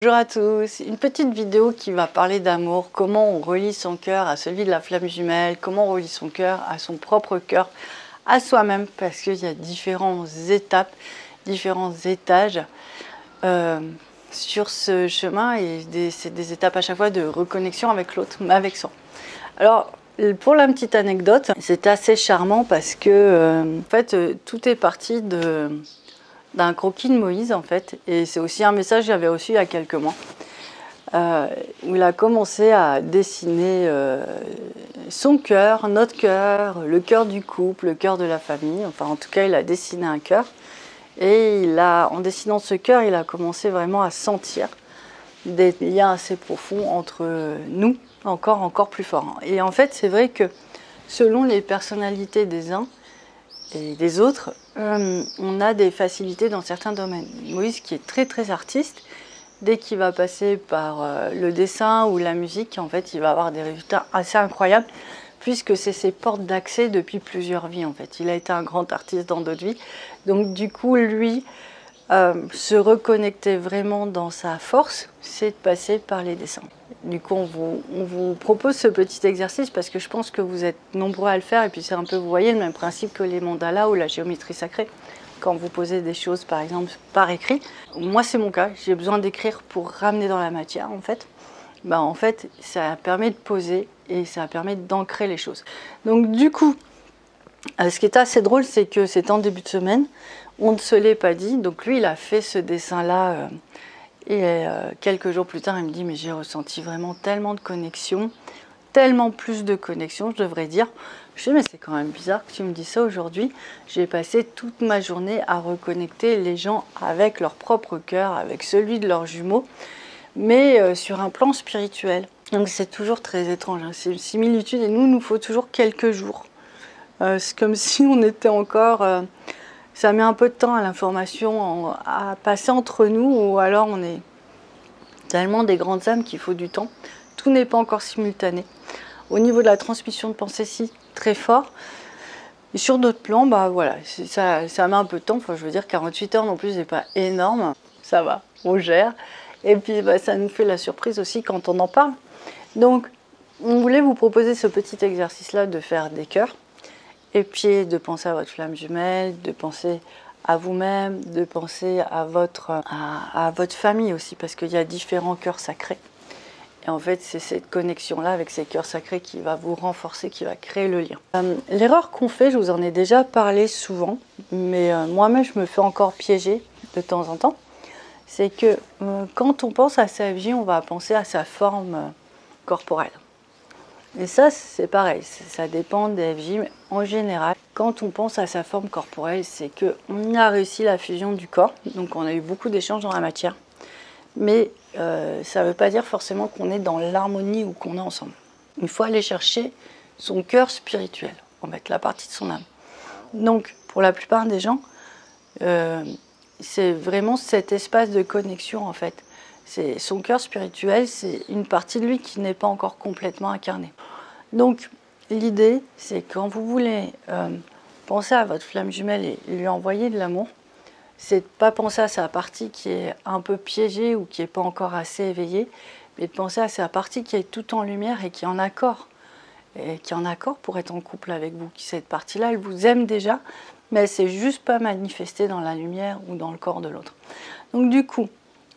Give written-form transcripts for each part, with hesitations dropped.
Bonjour à tous, une petite vidéo qui va parler d'amour, comment on relie son cœur à celui de la flamme jumelle, comment on relie son cœur à son propre cœur, à soi-même, parce qu'il y a différentes étapes, différents étages sur ce chemin et c'est des étapes à chaque fois de reconnexion avec l'autre, mais avec soi. Alors, pour la petite anecdote, c'est assez charmant parce que en fait, tout est parti d'un croquis de Moïse en fait, et c'est aussi un message que j'avais reçu il y a quelques mois, où il a commencé à dessiner son cœur, notre cœur, le cœur du couple, le cœur de la famille, enfin en tout cas il a dessiné un cœur, et en dessinant ce cœur, il a commencé vraiment à sentir des liens assez profonds entre nous, encore plus forts. Et en fait c'est vrai que selon les personnalités des uns et des autres, on a des facilités dans certains domaines. Moïse, qui est très artiste, dès qu'il va passer par le dessin ou la musique, en fait, il va avoir des résultats assez incroyables, puisque c'est ses portes d'accès depuis plusieurs vies, en fait. Il a été un grand artiste dans d'autres vies. Donc, du coup, lui, se reconnecter vraiment dans sa force, c'est de passer par les dessins. Du coup, on vous propose ce petit exercice parce que je pense que vous êtes nombreux à le faire, et puis c'est un peu, vous voyez, le même principe que les mandalas ou la géométrie sacrée. Quand vous posez des choses, par exemple, par écrit, moi c'est mon cas, j'ai besoin d'écrire pour ramener dans la matière, en fait. En fait, ça permet de poser et ça permet d'ancrer les choses. Donc du coup, ce qui est assez drôle, c'est que c'est en début de semaine, on ne se l'est pas dit, donc lui il a fait ce dessin-là, et quelques jours plus tard il me dit mais j'ai ressenti vraiment tellement de connexion, tellement plus de connexion je devrais dire. Je dis mais c'est quand même bizarre que tu me dis ça aujourd'hui, j'ai passé toute ma journée à reconnecter les gens avec leur propre cœur, avec celui de leurs jumeaux, mais sur un plan spirituel. Donc c'est toujours très étrange, hein. C'est une similitude et nous faut toujours quelques jours. C'est comme si on était encore... ça met un peu de temps à l'information à passer entre nous, ou alors on est tellement des grandes âmes qu'il faut du temps. Tout n'est pas encore simultané. Au niveau de la transmission de pensée, si, très fort. Et sur d'autres plans, voilà, ça met un peu de temps. Enfin, je veux dire, 48 heures non plus, c'est pas énorme. Ça va, on gère. Et puis, ça nous fait la surprise aussi quand on en parle. Donc, on voulait vous proposer ce petit exercice-là de faire des cœurs. Et puis de penser à votre flamme jumelle, de penser à vous-même, de penser à votre famille aussi, parce qu'il y a différents cœurs sacrés. Et en fait, c'est cette connexion-là avec ces cœurs sacrés qui va vous renforcer, qui va créer le lien. L'erreur qu'on fait, je vous en ai déjà parlé souvent, mais moi-même je me fais encore piéger de temps en temps, c'est que quand on pense à sa vie, on va penser à sa forme corporelle. Et ça, c'est pareil, ça dépend des vies, mais en général, quand on pense à sa forme corporelle, c'est qu'on a réussi la fusion du corps, donc on a eu beaucoup d'échanges dans la matière, mais ça ne veut pas dire forcément qu'on est dans l'harmonie ou qu'on est ensemble. Il faut aller chercher son cœur spirituel, en fait, la partie de son âme. Donc, pour la plupart des gens, c'est vraiment cet espace de connexion, en fait. Son cœur spirituel, c'est une partie de lui qui n'est pas encore complètement incarnée. Donc, l'idée, c'est quand vous voulez penser à votre flamme jumelle et lui envoyer de l'amour, c'est de ne pas penser à sa partie qui est un peu piégée ou qui n'est pas encore assez éveillée, mais de penser à sa partie qui est tout en lumière et qui est en accord. Et qui est en accord pour être en couple avec vous. Cette partie-là, elle vous aime déjà, mais elle ne s'est juste pas manifestée dans la lumière ou dans le corps de l'autre. Donc du coup,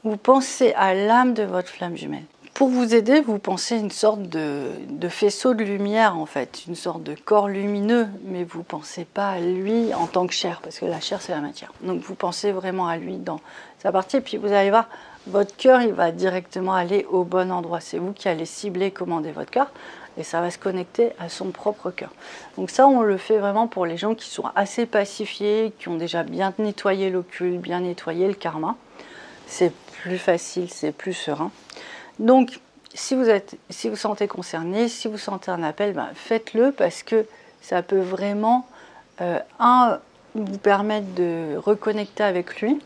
vous pensez à l'âme de votre flamme jumelle. Pour vous aider, vous pensez une sorte de faisceau de lumière, en fait, une sorte de corps lumineux, mais vous ne pensez pas à lui en tant que chair, parce que la chair, c'est la matière. Donc vous pensez vraiment à lui dans sa partie, et puis vous allez voir, votre cœur, il va directement aller au bon endroit. C'est vous qui allez cibler, commander votre cœur, et ça va se connecter à son propre cœur. Donc ça, on le fait vraiment pour les gens qui sont assez pacifiés, qui ont déjà bien nettoyé l'occulte, bien nettoyé le karma. C'est plus facile, c'est plus serein. Donc, si vous sentez concerné, si vous sentez un appel, faites-le parce que ça peut vraiment, vous permettre de reconnecter avec lui.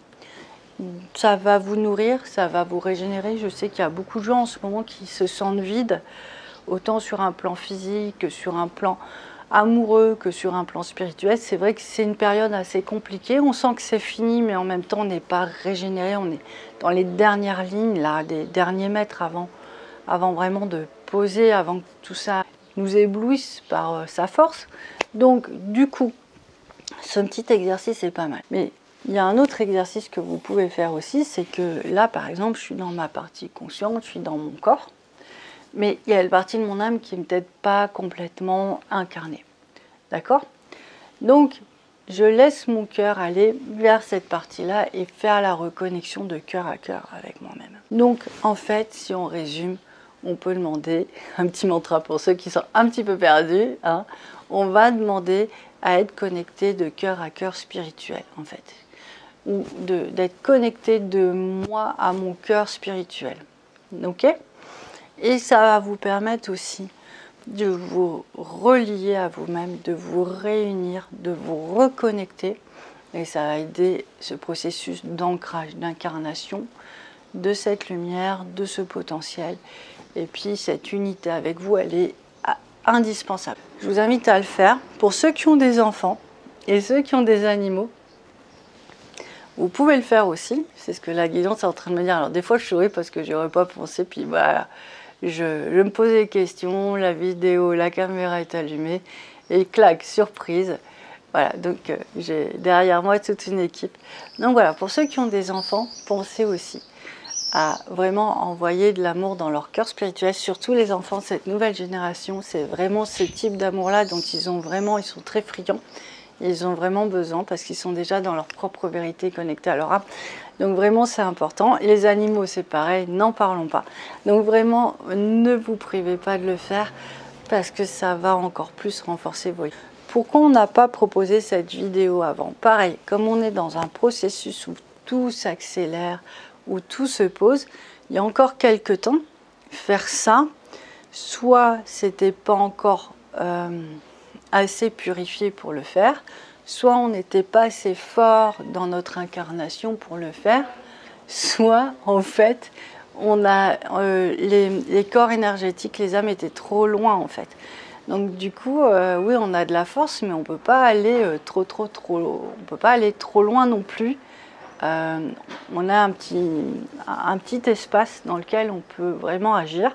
Ça va vous nourrir, ça va vous régénérer. Je sais qu'il y a beaucoup de gens en ce moment qui se sentent vides, autant sur un plan physique que sur un plan amoureux que sur un plan spirituel. C'est vrai que c'est une période assez compliquée. On sent que c'est fini, mais en même temps, on n'est pas régénéré. On est dans les dernières lignes, là, les derniers mètres avant vraiment de poser, avant que tout ça nous éblouisse par sa force. Donc, du coup, ce petit exercice est pas mal. Mais il y a un autre exercice que vous pouvez faire aussi, c'est que là, par exemple, je suis dans ma partie consciente, je suis dans mon corps. Mais il y a une partie de mon âme qui n'est peut-être pas complètement incarnée. D'accord? Donc, je laisse mon cœur aller vers cette partie-là et faire la reconnexion de cœur à cœur avec moi-même. Donc, en fait, si on résume, on peut demander, un petit mantra pour ceux qui sont un petit peu perdus, hein, on va demander à être connecté de cœur à cœur spirituel, en fait. Ou d'être connecté de moi à mon cœur spirituel. Ok? Et ça va vous permettre aussi de vous relier à vous-même, de vous réunir, de vous reconnecter. Et ça va aider ce processus d'ancrage, d'incarnation de cette lumière, de ce potentiel. Et puis cette unité avec vous, elle est indispensable. Je vous invite à le faire. Pour ceux qui ont des enfants et ceux qui ont des animaux, vous pouvez le faire aussi. C'est ce que la guidance est en train de me dire. Alors des fois, je souris parce que je n'aurais pas pensé. Puis voilà. Je me posais des questions, la vidéo, la caméra est allumée et clac, surprise. Voilà, donc j'ai derrière moi toute une équipe. Donc voilà, pour ceux qui ont des enfants, pensez aussi à vraiment envoyer de l'amour dans leur cœur spirituel, surtout les enfants de cette nouvelle génération. C'est vraiment ce type d'amour-là dont ils sont très friands. Ils ont vraiment besoin parce qu'ils sont déjà dans leur propre vérité connectés à leur âme. Donc vraiment c'est important. Les animaux c'est pareil, n'en parlons pas. Donc vraiment ne vous privez pas de le faire parce que ça va encore plus renforcer vos... Pourquoi on n'a pas proposé cette vidéo avant? Pareil, comme on est dans un processus où tout s'accélère, où tout se pose, il y a encore quelques temps, faire ça, soit c'était pas encore... assez purifié pour le faire, soit on n'était pas assez fort dans notre incarnation pour le faire, soit en fait on a les corps énergétiques, les âmes étaient trop loin en fait. Donc du coup, oui, on a de la force, mais on peut pas aller on peut pas aller trop loin non plus. On a un petit espace dans lequel on peut vraiment agir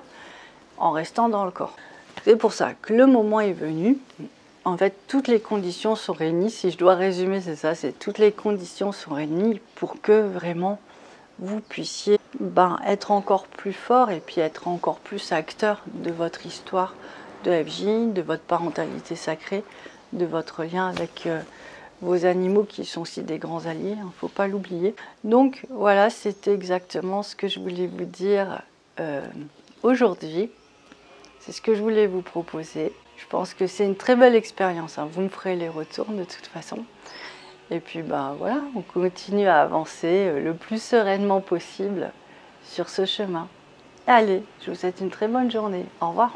en restant dans le corps. C'est pour ça que le moment est venu. En fait, toutes les conditions sont réunies. Si je dois résumer, c'est ça, c'est toutes les conditions sont réunies pour que vraiment vous puissiez être encore plus fort et puis être encore plus acteur de votre histoire de FJ, de votre parentalité sacrée, de votre lien avec vos animaux qui sont aussi des grands alliés, il ne faut pas l'oublier. Donc voilà, c'était exactement ce que je voulais vous dire aujourd'hui. C'est ce que je voulais vous proposer. Je pense que c'est une très belle expérience. Hein. Vous me ferez les retours de toute façon. Et puis voilà, on continue à avancer le plus sereinement possible sur ce chemin. Allez, je vous souhaite une très bonne journée. Au revoir.